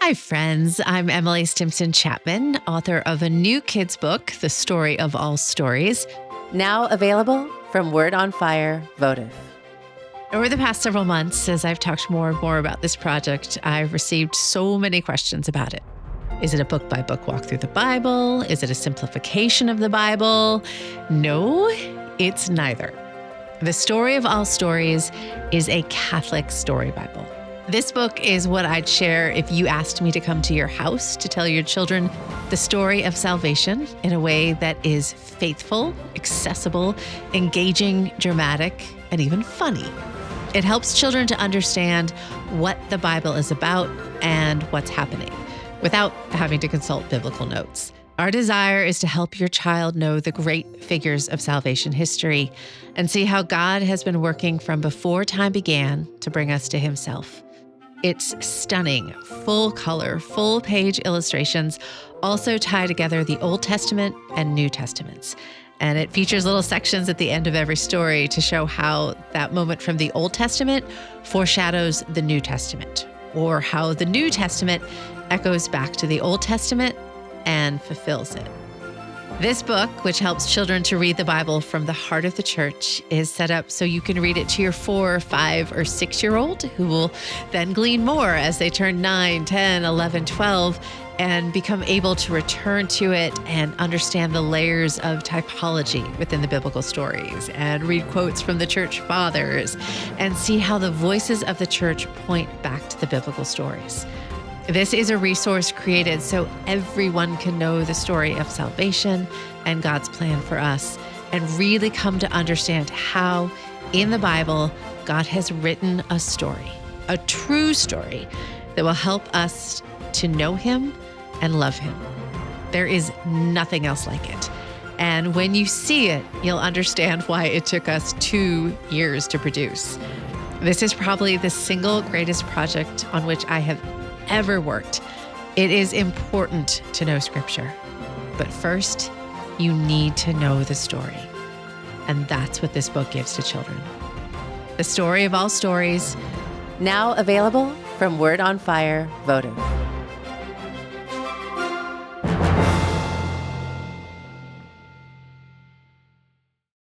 Hi, friends. I'm Emily Stimpson Chapman, author of a new kids' book, The Story of All Stories, now available from Word on Fire Votive. Over the past several months, as I've talked more and more about this project, I've received so many questions about it. Is it a book-by-book walk through the Bible? Is it a simplification of the Bible? No, it's neither. The Story of All Stories is a Catholic story Bible. This book is what I'd share if you asked me to come to your house to tell your children the story of salvation in a way that is faithful, accessible, engaging, dramatic, and even funny. It helps children to understand what the Bible is about and what's happening without having to consult biblical notes. Our desire is to help your child know the great figures of salvation history and see how God has been working from before time began to bring us to himself. It's stunning, full-color, full-page illustrations also tie together the Old Testament and New Testaments. And it features little sections at the end of every story to show how that moment from the Old Testament foreshadows the New Testament, or how the New Testament echoes back to the Old Testament and fulfills it. This book, which helps children to read the Bible from the heart of the church, is set up so you can read it to your 4, 5, or 6-year-old, who will then glean more as they turn 9, 10, 11, 12, and become able to return to it and understand the layers of typology within the biblical stories, and read quotes from the church fathers, and see how the voices of the church point back to the biblical stories. This is a resource created so everyone can know the story of salvation and God's plan for us, and really come to understand how, in the Bible, God has written a story, a true story that will help us to know him and love him. There is nothing else like it. And when you see it, you'll understand why it took us 2 years to produce. This is probably the single greatest project on which I have ever worked. It is important to know Scripture, but first, you need to know the story. And that's what this book gives to children. The Story of All Stories, now available from Word on Fire Votive.